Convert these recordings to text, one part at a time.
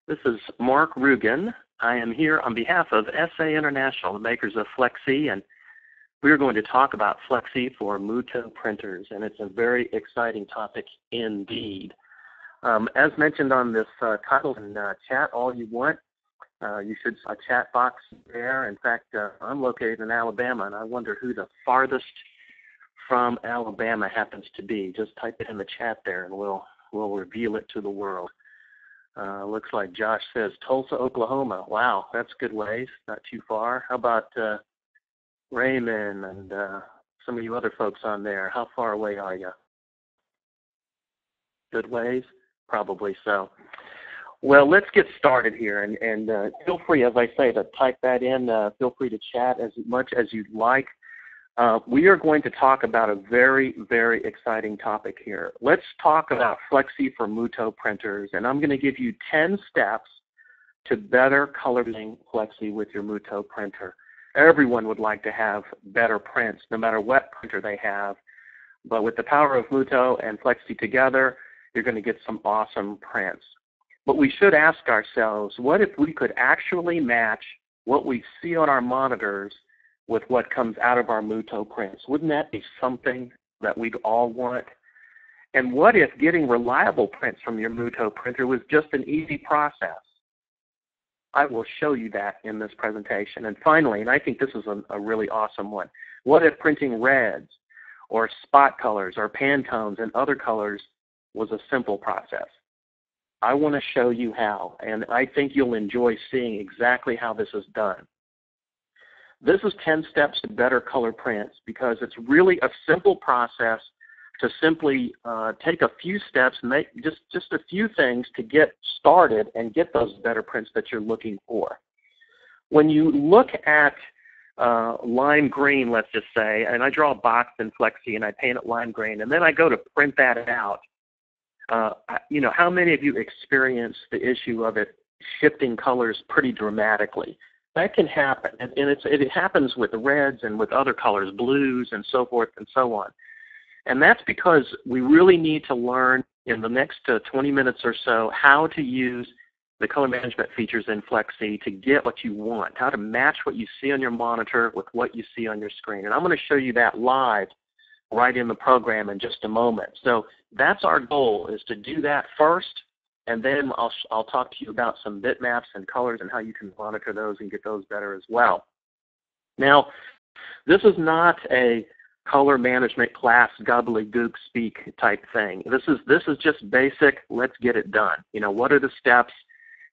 This is Mark Rugen. I am here on behalf of SAi International, the makers of Flexi, and we're going to talk about Flexi for Mutoh printers, and it's a very exciting topic indeed. As mentioned on this title and chat all you want, you should see a chat box there. In fact, I'm located in Alabama, and I wonder who the farthest from Alabama happens to be. Just type it in the chat there, and we'll reveal it to the world. Looks like Josh says Tulsa, Oklahoma. Wow, that's good ways, not too far. How about Raymond and some of you other folks on there? How far away are you? Good ways? Probably so. Well, let's get started here, and feel free, as I say, to type that in. Feel free to chat as much as you'd like. We are going to talk about a very, very exciting topic here. Let's talk about Flexi for Mutoh printers, and I'm going to give you 10 steps to better coloring Flexi with your Mutoh printer. Everyone would like to have better prints, no matter what printer they have, but with the power of Mutoh and Flexi together, you're going to get some awesome prints. But we should ask ourselves, what if we could actually match what we see on our monitors with what comes out of our Mutoh prints? Wouldn't that be something that we'd all want? And what if getting reliable prints from your Mutoh printer was just an easy process? I will show you that in this presentation. And finally, and I think this is a really awesome one, what if printing reds or spot colors or Pantones and other colors was a simple process? I want to show you how, and I think you'll enjoy seeing exactly how this is done. This is 10 steps to better color prints because it's really a simple process to simply take a few steps, make just a few things to get started and get those better prints that you're looking for. When you look at lime green, let's just say, and I draw a box in Flexi and I paint it lime green, and then I go to print that out, how many of you experience the issue of it shifting colors pretty dramatically? That can happen, and it happens with the reds and with other colors, blues and so forth and so on. And that's because we really need to learn in the next 20 minutes or so how to use the color management features in Flexi to get what you want, how to match what you see on your monitor with what you see on your screen. And I'm going to show you that live right in the program in just a moment. So that's our goal, is to do that first. And then I'll talk to you about some bitmaps and colors and how you can monitor those and get those better as well. Now, this is not a color management class gobbledygook speak type thing. This is just basic. Let's get it done. What are the steps,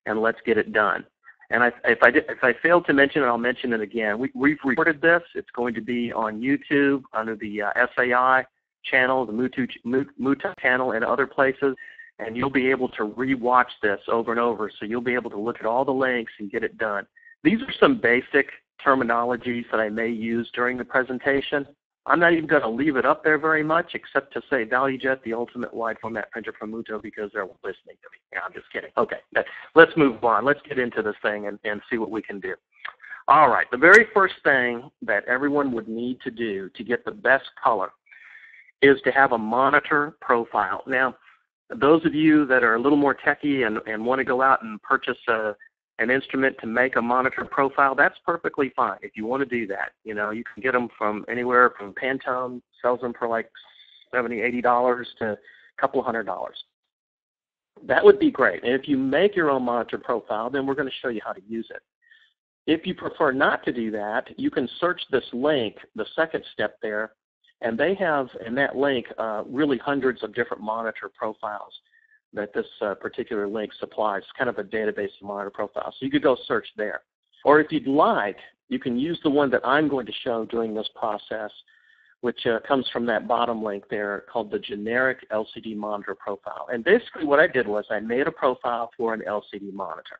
and let's get it done. And if I failed to mention it, I'll mention it again. We've recorded this. It's going to be on YouTube under the SAi channel, the Mutoh channel, and other places. And you'll be able to re-watch this over and over, so you'll be able to look at all the links and get it done. These are some basic terminologies that I may use during the presentation. I'm not even going to leave it up there very much, except to say ValueJet, the ultimate wide format printer from Mutoh, because they're listening to me. Yeah, I'm just kidding. Okay, let's move on. Let's get into this thing and see what we can do. All right, the very first thing that everyone would need to do to get the best color is to have a monitor profile. Now, those of you that are a little more techie and want to go out and purchase an instrument to make a monitor profile, that's perfectly fine if you want to do that. You can get them from anywhere from Pantone, sells them for like $70, $80 to a couple $100. That would be great. And if you make your own monitor profile, then we're going to show you how to use it. If you prefer not to do that, you can search this link, the second step there, and they have in that link really hundreds of different monitor profiles that this particular link supplies, kind of a database of monitor profiles. So you could go search there. Or if you'd like, you can use the one that I'm going to show during this process, which comes from that bottom link there called the generic LCD monitor profile. And basically what I did was I made a profile for an LCD monitor.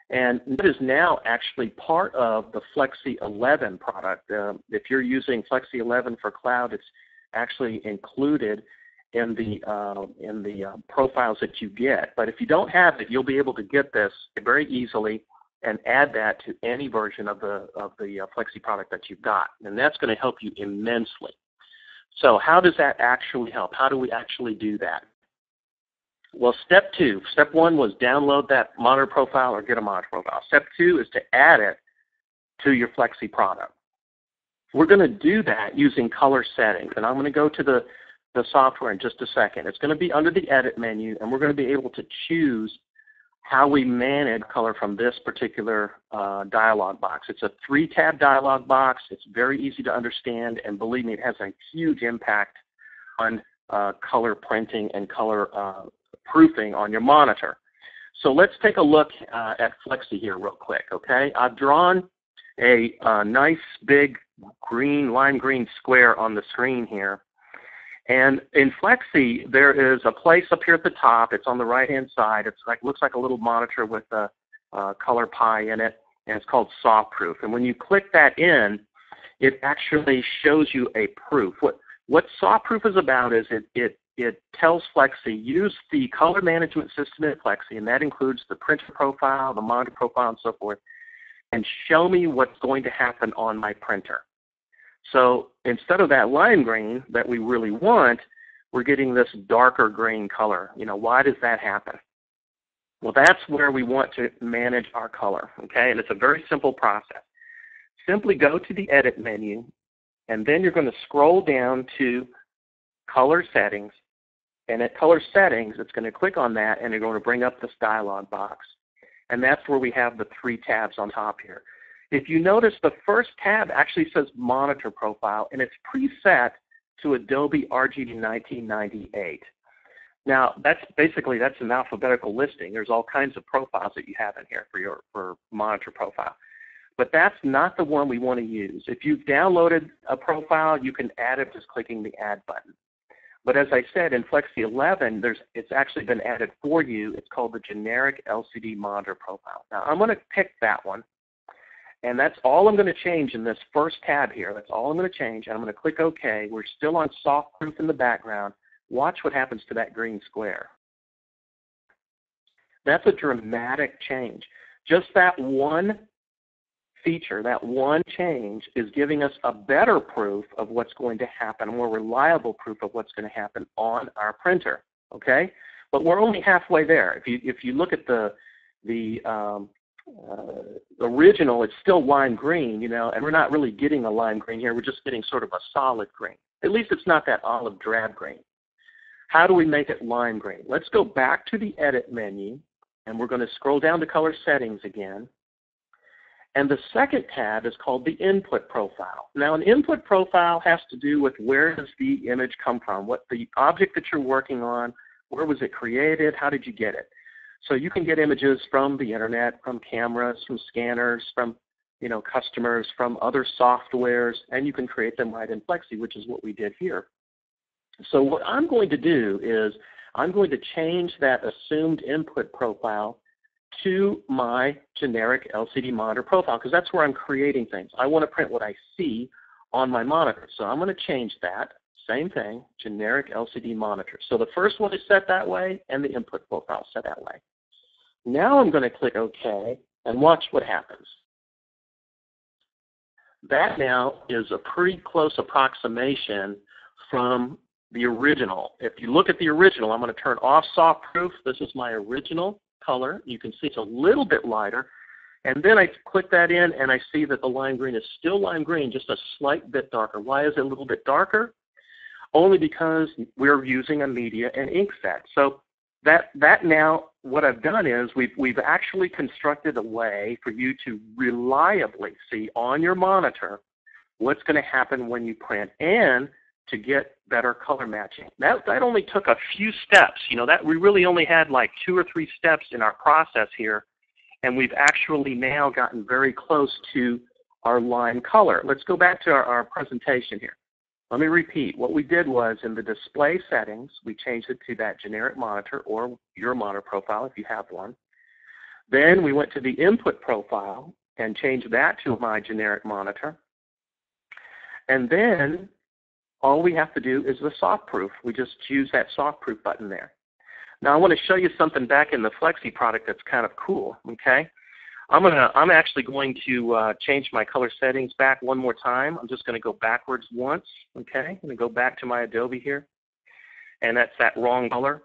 And it is now actually part of the Flexi 11 product. If you're using Flexi 11 for cloud, it's actually included in the profiles that you get. But if you don't have it, you'll be able to get this very easily and add that to any version of the Flexi product that you've got. And that's going to help you immensely. So how does that actually help? How do we actually do that? Well, step one was download that monitor profile or get a monitor profile. Step two is to add it to your Flexi product. We're going to do that using color settings, and I'm going to go to the software in just a second. It's going to be under the edit menu, and we're going to be able to choose how we manage color from this particular dialog box. It's a 3-tab dialog box. It's very easy to understand, and believe me, it has a huge impact on color printing and color proofing on your monitor. So let's take a look at Flexi here real quick, okay? I've drawn a nice big green, lime green square on the screen here. And in Flexi, there is a place up here at the top. It's on the right-hand side. It's like, looks like a little monitor with a color pie in it, and it's called Soft Proof. And when you click that in, it actually shows you a proof. What Soft Proof is about is it tells Flexi, use the color management system in Flexi, and that includes the printer profile, the monitor profile, and so forth, and show me what's going to happen on my printer. So instead of that lime green that we really want, we're getting this darker green color. You know, why does that happen? Well, that's where we want to manage our color, okay? And it's a very simple process. Simply go to the edit menu, and then you're going to scroll down to color settings. And at color settings, it's going to click on that, and you're going to bring up this dialog box. And that's where we have the 3 tabs on top here. If you notice, the first tab actually says Monitor Profile, and it's preset to Adobe RGB 1998. Now, that's an alphabetical listing. There's all kinds of profiles that you have in here for Monitor Profile. But that's not the one we want to use. If you've downloaded a profile, you can add it just clicking the Add button. But as I said, in Flexi 11, it's actually been added for you. It's called the Generic LCD Monitor Profile. Now, I'm going to pick that one. And that's all I'm going to change in this first tab here. That's all I'm going to change. And I'm going to click OK. We're still on Soft Proof in the background. Watch what happens to that green square. That's a dramatic change. Just that one feature, that one change, is giving us a better proof of what's going to happen, a more reliable proof of what's going to happen on our printer. Okay? But we're only halfway there. If you look at the original, it's still lime green, you know, and we're not really getting a lime green here. We're just getting sort of a solid green. At least it's not that olive drab green. How do we make it lime green? Let's go back to the edit menu, and we're going to scroll down to color settings again. And the second tab is called the input profile. Now, an input profile has to do with where does the image come from, what the object that you're working on, where was it created, how did you get it? So you can get images from the internet, from cameras, from scanners, from customers, from other softwares, and you can create them right in Flexi, which is what we did here. So what I'm going to do is I'm going to change that assumed input profile to my generic LCD monitor profile, because that's where I'm creating things. I want to print what I see on my monitor. So I'm going to change that. Same thing, generic LCD monitor. So the first one is set that way, and the input profile is set that way. Now I'm going to click OK, and watch what happens. That now is a pretty close approximation from the original. If you look at the original, I'm going to turn off Soft Proof. This is my original color. You can see it's a little bit lighter. And then I click that in, and I see that the lime green is still lime green, just a slight bit darker. Why is it a little bit darker? Only because we're using a media and ink set. So that now, what I've done is we've actually constructed a way for you to reliably see on your monitor what's going to happen when you print, and to get better color matching. That only took a few steps. That we really only had like 2 or 3 steps in our process here, and we've actually now gotten very close to our line color. Let's go back to our presentation here. Let me repeat. What we did was, in the display settings, we changed it to that generic monitor, or your monitor profile if you have one. Then we went to the input profile and changed that to my generic monitor. And then all we have to do is the Soft Proof. We just choose that Soft Proof button there. Now I want to show you something back in the Flexi product that's kind of cool, okay? I'm actually going to change my color settings back one more time. I'm just going to go backwards once, okay? I'm going to go back to my Adobe here, and that's that wrong color.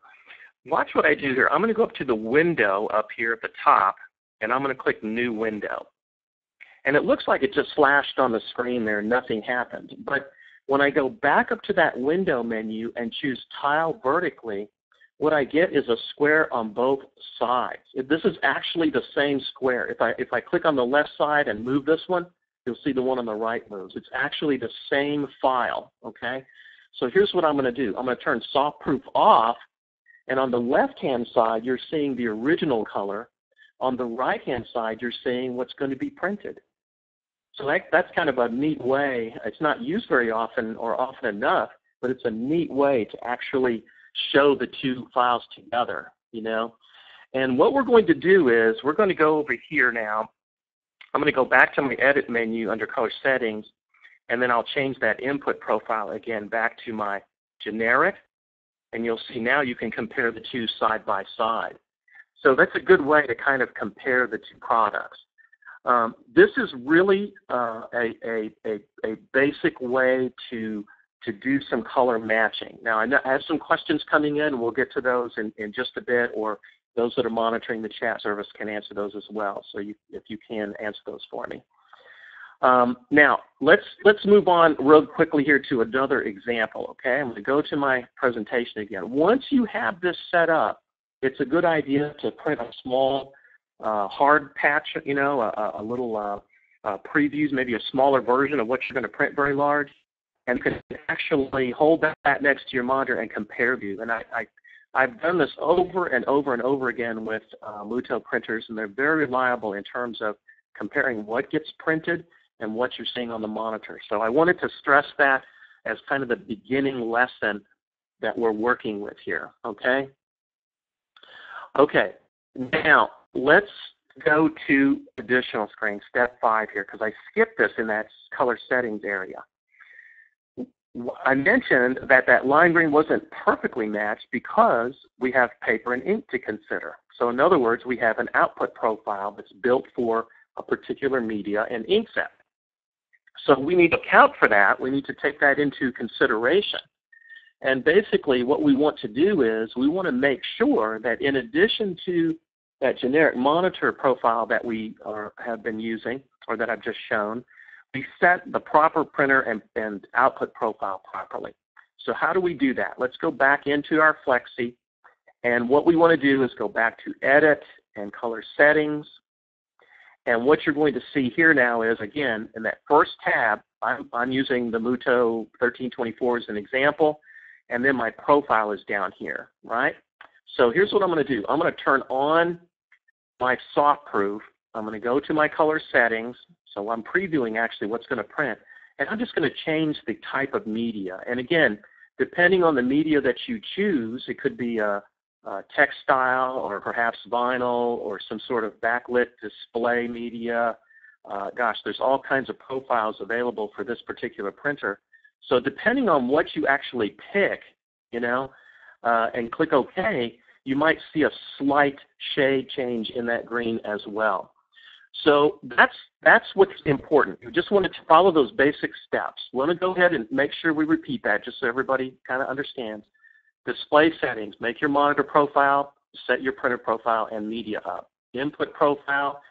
watch what I do here. I'm going to go up to the window up here at the top, and I'm going to click New Window. And it looks like it just flashed on the screen there, nothing happened. But when I go back up to that window menu and choose Tile Vertically, what I get is a square on both sides. This is actually the same square. If I click on the left side and move this one, you'll see the one on the right moves. It's actually the same file, okay? So here's what I'm going to do. I'm going to turn Soft Proof off, and on the left-hand side, you're seeing the original color. On the right-hand side, you're seeing what's going to be printed. So that's kind of a neat way. It's not used very often or often enough, but it's a neat way to actually show the two files together, you know. And what we're going to do is we're going to go over here now. I'm going to go back to my Edit menu under Color Settings, and then I'll change that input profile again back to my generic, and you'll see now you can compare the two side by side. So that's a good way to kind of compare the two products. This is really a basic way to do some color matching. Now, I have some questions coming in, and we'll get to those in just a bit, or those that are monitoring the chat service can answer those as well. So if you can, answer those for me. Now, let's move on real quickly here to another example, okay? I'm going to go to my presentation again. Once you have this set up, it's a good idea to print a small hard patch, you know, a little previews, maybe a smaller version of what you're going to print very large, and you can actually hold that next to your monitor and compare view. And I've done this over and over and over again with Mutoh printers, and they're very reliable in terms of comparing what gets printed and what you're seeing on the monitor. So I wanted to stress that as kind of the beginning lesson that we're working with here, okay? Okay, now let's go to additional screen, step 5 here, because I skipped this in that color settings area. I mentioned that line green wasn't perfectly matched because we have paper and ink to consider. So in other words, we have an output profile that's built for a particular media and ink set. So we need to account for that. We need to take that into consideration. And basically what we want to do is we want to make sure that in addition to that generic monitor profile that we have been using, or that I've just shown, we set the proper printer and output profile properly. So how do we do that? Let's go back into our Flexi, and what we want to do is go back to Edit and Color Settings. And what you're going to see here now is, again, in that first tab, I'm using the Mutoh 1324 as an example, and then my profile is down here, right? So here's what I'm going to do. I'm going to turn on my soft proof. I'm going to go to my color settings. So I'm previewing actually what's going to print. And I'm just going to change the type of media. And again, depending on the media that you choose, it could be a textile or perhaps vinyl or some sort of backlit display media. Gosh, there's all kinds of profiles available for this particular printer. So depending on what you actually pick, you know, and click OK, you might see a slight shade change in that green as well. So that's what's important. You just want to follow those basic steps. We want to go ahead and make sure we repeat that just so everybody kind of understands. Display settings, make your monitor profile, set your printer profile and media up. Input profile,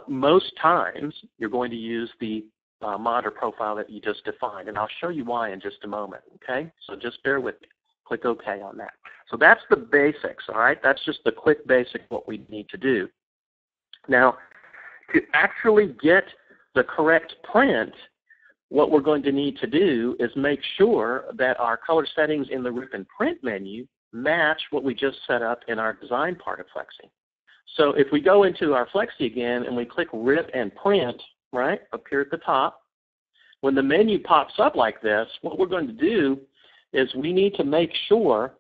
most times you're going to use the monitor profile that you just defined, and I'll show you why in just a moment, okay? So just bear with me. Click OK on that. So that's the basics, all right? That's just the quick basic what we need to do. Now, to actually get the correct print, what we're going to need to do is make sure that our color settings in the Rip and Print menu match what we just set up in our design part of Flexi. So if we go into our Flexi again and we click Rip and Print, right, up here at the top, when the menu pops up like this, what we're going to do is we need to make sure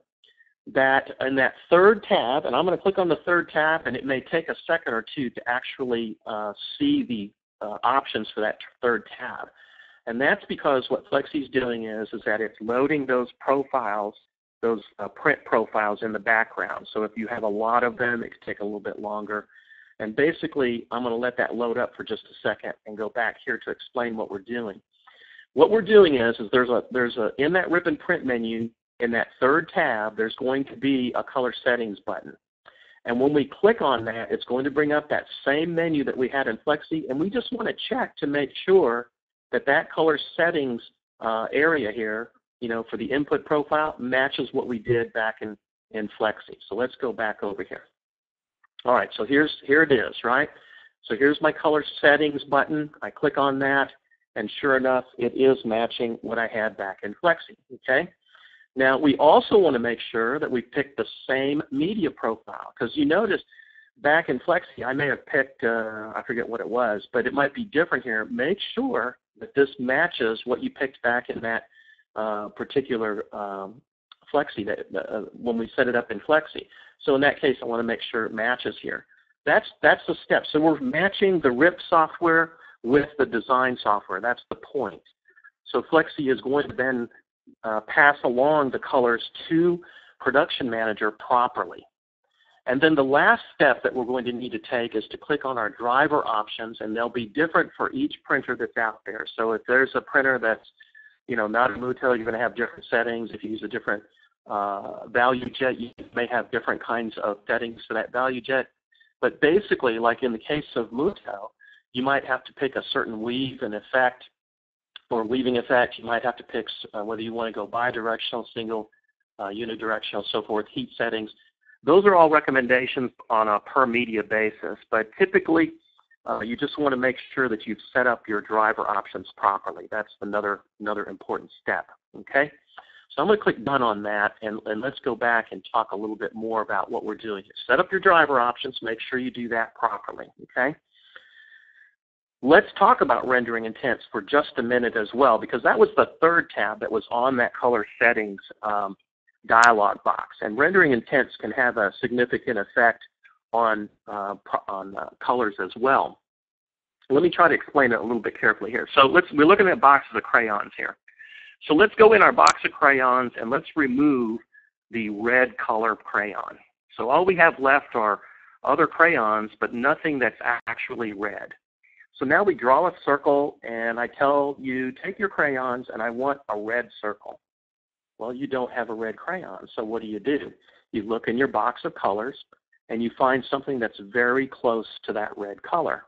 that in that third tab, and I'm going to click on the third tab, and it may take a second or two to actually see the options for that third tab. And that's because what Flexi is doing is that it's loading those profiles, those print profiles in the background. So if you have a lot of them, it could take a little bit longer. And basically, I'm going to let that load up for just a second and go back here to explain what we're doing. What we're doing is there's a in that Rip and Print menu, in that third tab, there's going to be a color settings button. And when we click on that, it's going to bring up that same menu that we had in Flexi, and we just want to check to make sure that that color settings area here, for the input profile matches what we did back in Flexi. So let's go back over here. All right, so here it is, right? So here's my color settings button. I click on that, and sure enough, it is matching what I had back in Flexi, okay? Now, we also want to make sure that we pick the same media profile, because you notice back in Flexi, I may have picked, I forget what it was, but it might be different here. Make sure that this matches what you picked back in that particular Flexi, when we set it up in Flexi. So in that case, I want to make sure it matches here. That's the step. So we're matching the RIP software with the design software. That's the point. So Flexi is going to then pass along the colors to Production Manager properly. And then the last step that we're going to need to take is to click on our driver options, and they'll be different for each printer that's out there. So if there's a printer that's not a Mutoh, you're going to have different settings. If you use a different value jet, you may have different kinds of settings for that value jet. But basically, like in the case of Mutoh, you might have to pick a certain weave and effect or weaving effect. You might have to pick whether you want to go bidirectional, single, unidirectional, so forth, heat settings. Those are all recommendations on a per media basis, but typically you just want to make sure that you've set up your driver options properly. That's another important step, okay? So I'm going to click Done on that, and let's go back and talk a little bit more about what we're doing here. Set up your driver options. Make sure you do that properly, okay? Let's talk about rendering intents for just a minute as well, because that was the third tab that was on that color settings dialog box. And rendering intents can have a significant effect on colors as well. Let me try to explain it a little bit carefully here. So we're looking at boxes of crayons here. So let's go in our box of crayons and let's remove the red color crayon. So all we have left are other crayons, but nothing that's actually red. So now we draw a circle, and I tell you, take your crayons, and I want a red circle. Well, you don't have a red crayon, so what do? You look in your box of colors, and you find something that's very close to that red color.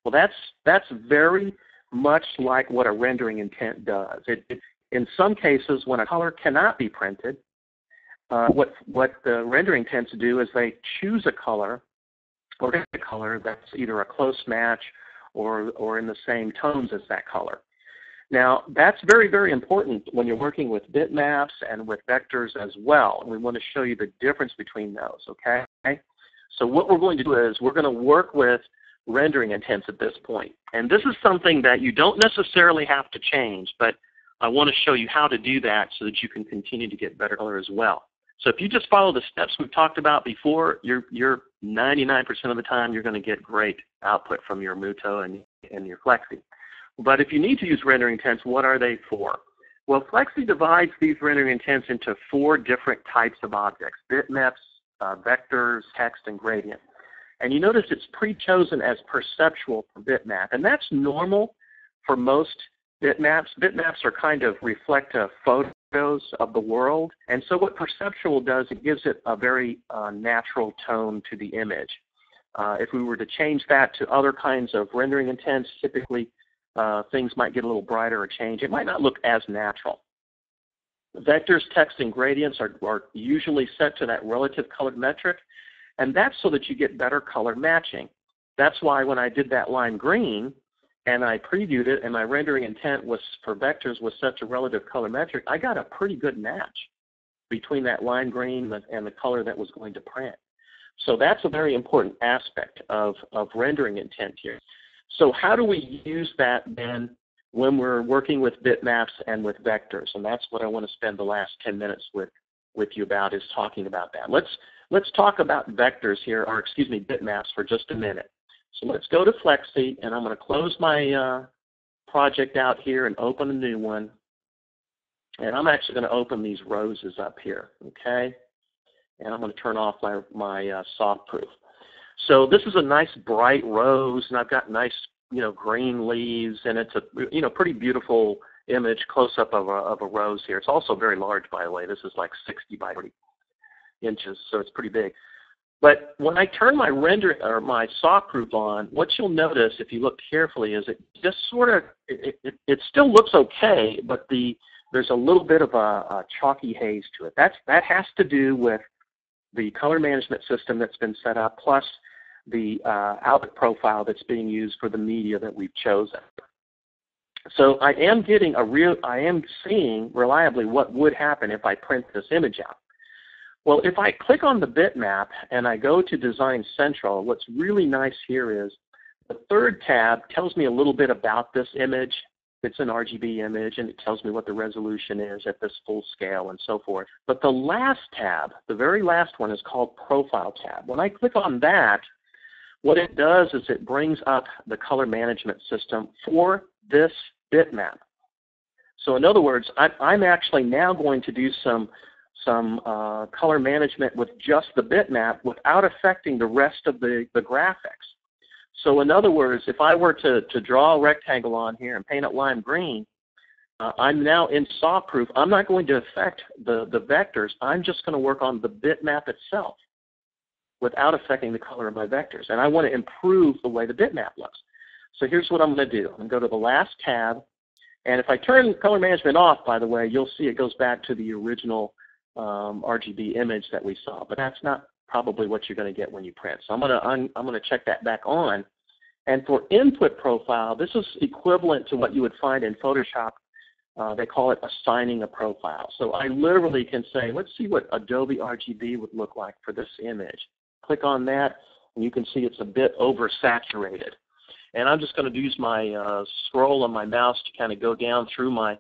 Well, that's very much like what a rendering intent does. In some cases, when a color cannot be printed, what the rendering intents do is they choose a color or a color that's either a close match or in the same tones as that color. Now, that's very, very important when you're working with bitmaps and with vectors as well. And we want to show you the difference between those, okay? So what we're going to do is we're going to work with rendering intents at this point. And this is something that you don't necessarily have to change, but I want to show you how to do that so that you can continue to get better color as well. So if you just follow the steps we've talked about before, you're 99% of the time you're going to get great output from your Mutoh and your Flexi. But if you need to use rendering intents, what are they for? Well, Flexi divides these rendering intents into 4 different types of objects: bitmaps, vectors, text, and gradient. And you notice it's pre-chosen as perceptual for bitmap, and that's normal for most bitmaps. Bitmaps are kind of reflective photos of the world, and so what perceptual does, it gives it a very natural tone to the image. If we were to change that to other kinds of rendering intents, typically things might get a little brighter or change. It might not look as natural. Vectors, text, and gradients are usually set to that relative colored metric, and that's so that you get better color matching. That's why when I did that lime green and I previewed it and my rendering intent was for vectors was set to relative color metric, I got a pretty good match between that lime green and the color that was going to print. So that's a very important aspect of rendering intent here. So how do we use that then when we're working with bitmaps and with vectors? And that's what I want to spend the last 10 minutes with you about, is talking about that. Let's talk about vectors here, or excuse me, bitmaps for just a minute. So let's go to Flexi, and I'm going to close my project out here and open a new one. And I'm actually going to open these roses up here, okay? And I'm going to turn off my soft proof. So this is a nice bright rose, and I've got nice, green leaves, and it's a, pretty beautiful image close-up of a rose here. It's also very large, by the way. This is like 60 by 40 inches, so it's pretty big. But when I turn my render or my saw proof on, what you'll notice if you look carefully is it just sort of it still looks okay, but there's a little bit of a chalky haze to it. That has to do with the color management system that's been set up, plus the output profile that's being used for the media that we've chosen. So I am seeing reliably what would happen if I print this image out. Well, if I click on the bitmap and I go to Design Central, what's really nice here is the third tab tells me a little bit about this image. It's an RGB image, and it tells me what the resolution is at this full scale and so forth. But the last tab, the very last one, is called Profile tab. When I click on that, what it does is it brings up the color management system for this bitmap. So in other words, I'm actually now going to do some color management with just the bitmap without affecting the rest of the graphics. So in other words, if I were to draw a rectangle on here and paint it lime green, I'm now in saw proof. I'm not going to affect the vectors. I'm just going to work on the bitmap itself without affecting the color of my vectors. And I want to improve the way the bitmap looks. So here's what I'm going to do. I'm going to go to the last tab. And if I turn color management off, by the way, you'll see it goes back to the original RGB image that we saw. But that's not probably what you're going to get when you print. So I'm going to check that back on. And for input profile, this is equivalent to what you would find in Photoshop. They call it assigning a profile. So I literally can say, let's see what Adobe RGB would look like for this image. Click on that, and you can see it's a bit oversaturated. And I'm just going to use my scroll on my mouse to kind of go down through my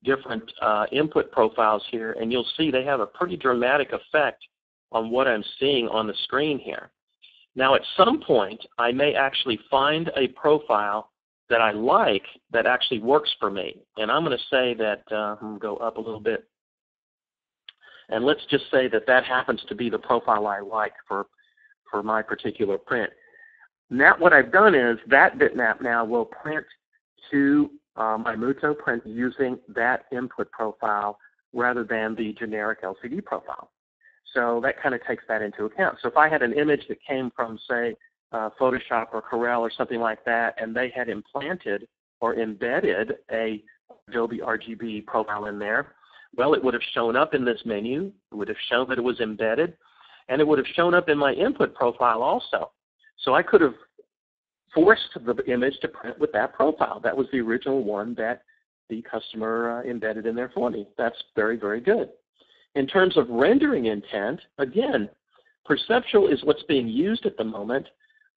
different input profiles here, and you'll see they have a pretty dramatic effect on what I'm seeing on the screen here. Now, at some point, I may actually find a profile that I like that actually works for me. And I'm going to say that, I'm going to go up a little bit. And let's just say that that happens to be the profile I like for my particular print. Now what I've done is that bitmap now will print to my Mutoh print using that input profile rather than the generic LCD profile. So that kind of takes that into account. So if I had an image that came from, say, Photoshop or Corel or something like that, and they had implanted or embedded a Adobe RGB profile in there, well, it would have shown up in this menu. It would have shown that it was embedded, and it would have shown up in my input profile also. So I could have forced the image to print with that profile. That was the original one that the customer embedded in there for me. That's very, very good. In terms of rendering intent, again, perceptual is what's being used at the moment,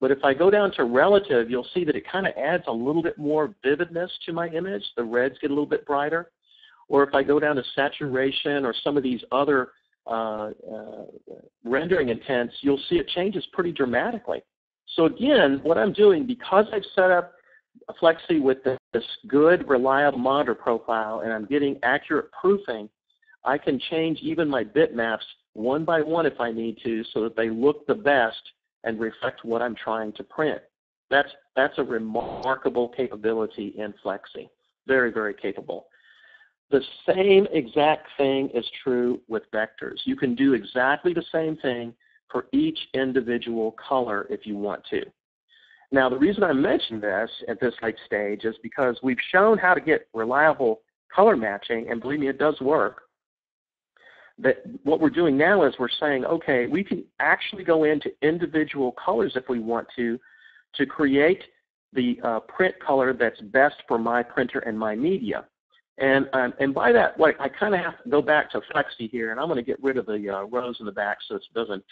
but if I go down to relative, you'll see that it kind of adds a little bit more vividness to my image. The reds get a little bit brighter. Or if I go down to saturation or some of these other rendering intents, you'll see it changes pretty dramatically. So again, what I'm doing, because I've set up a Flexi with this good, reliable monitor profile, and I'm getting accurate proofing, I can change even my bitmaps one by one if I need to so that they look the best and reflect what I'm trying to print. That's a remarkable capability in Flexi. Very, very capable. The same exact thing is true with vectors. You can do exactly the same thing for each individual color if you want to. Now, the reason I mention this at this late stage is because we've shown how to get reliable color matching, and believe me, it does work. That what we're doing now is we're saying, okay, we can actually go into individual colors if we want to create the print color that's best for my printer and my media. And by that, like, I kind of have to go back to Flexi here, and I'm going to get rid of the rows in the back so it doesn't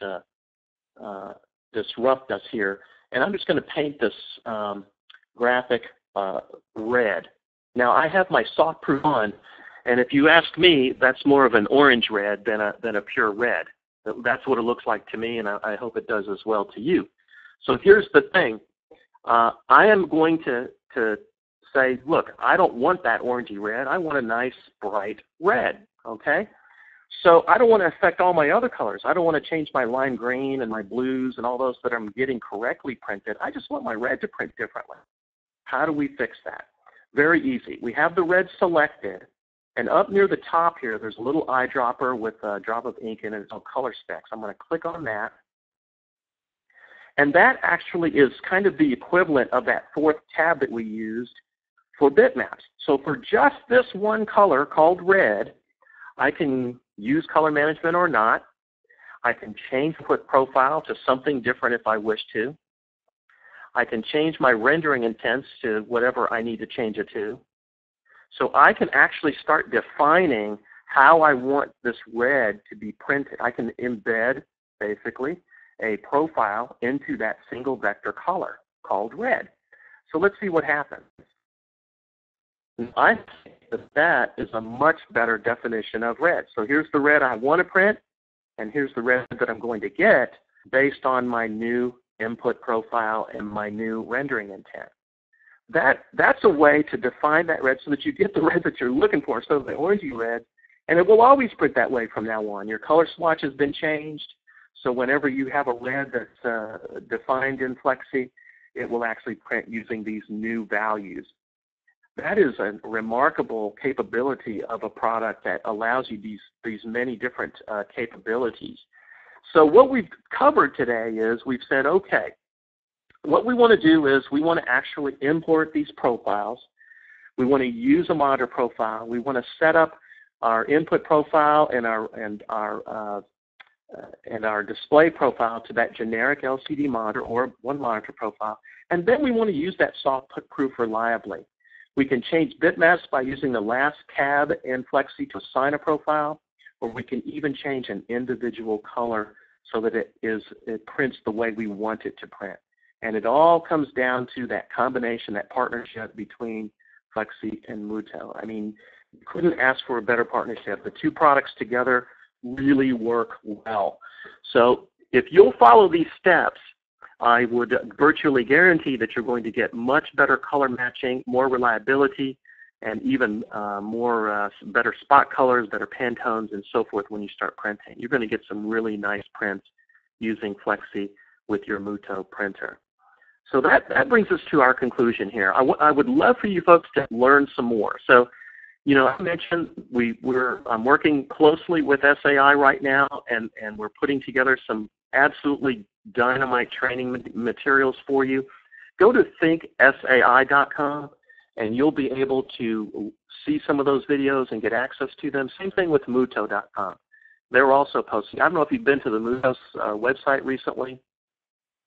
disrupt us here. And I'm just going to paint this graphic red. Now, I have my soft proof on, and if you ask me, that's more of an orange red than a pure red. That's what it looks like to me, and I hope it does as well to you. So here's the thing. I am going to say, look, I don't want that orangey red. I want a nice, bright red, okay? So I don't want to affect all my other colors. I don't want to change my lime green and my blues and all those that I'm getting correctly printed. I just want my red to print differently. How do we fix that? Very easy. We have the red selected, and up near the top here, there's a little eyedropper with a drop of ink in it. It's on color specs. I'm going to click on that. And that actually is kind of the equivalent of that fourth tab that we used for bitmaps. So for just this one color called red, I can use color management or not. I can change the input profile to something different if I wish to. I can change my rendering intents to whatever I need to change it to. So I can actually start defining how I want this red to be printed. I can embed, basically, a profile into that single vector color called red. So let's see what happens. I think that that is a much better definition of red. So here's the red I want to print, and here's the red that I'm going to get based on my new input profile and my new rendering intent. That's a way to define that red so that you get the red that you're looking for, so the orangey red, and it will always print that way from now on. Your color swatch has been changed, so whenever you have a red that's defined in Flexi, it will actually print using these new values. That is a remarkable capability of a product that allows you these many different capabilities. So what we've covered today is we've said, okay, what we want to do is we want to actually import these profiles. We want to use a monitor profile. We want to set up our input profile and our display profile to that generic LCD monitor or one monitor profile. And then we want to use that soft-proof reliably. We can change bitmaps by using the last tab in Flexi to assign a profile, or we can even change an individual color so that it prints the way we want it to print. And it all comes down to that combination, that partnership between Flexi and Mutoh. I mean, you couldn't ask for a better partnership. The two products together really work well. So if you'll follow these steps, I would virtually guarantee that you're going to get much better color matching, more reliability, and even better spot colors, better Pantones, and so forth when you start printing. You're going to get some really nice prints using Flexi with your Mutoh printer. So that brings us to our conclusion here. I would love for you folks to learn some more. So, you know, I mentioned I'm working closely with SAi right now, and we're putting together some absolutely dynamite training materials for you. Go to thinksai.com, and you'll be able to see some of those videos and get access to them. Same thing with Mutoh.com. They're also posting. I don't know if you've been to the Mutoh's website recently,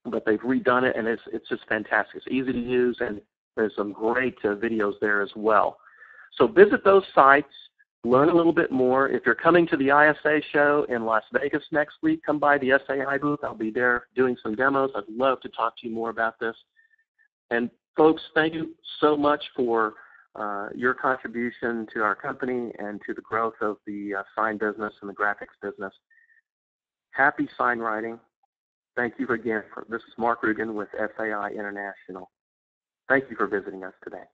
but they've redone it, and it's just fantastic. It's easy to use, and there's some great videos there as well. So visit those sites, learn a little bit more. If you're coming to the ISA show in Las Vegas next week, come by the SAi booth. I'll be there doing some demos. I'd love to talk to you more about this. And folks, thank you so much for your contribution to our company and to the growth of the sign business and the graphics business. Happy sign writing. Thank you again. This is Mark Rugen with SAi International. Thank you for visiting us today.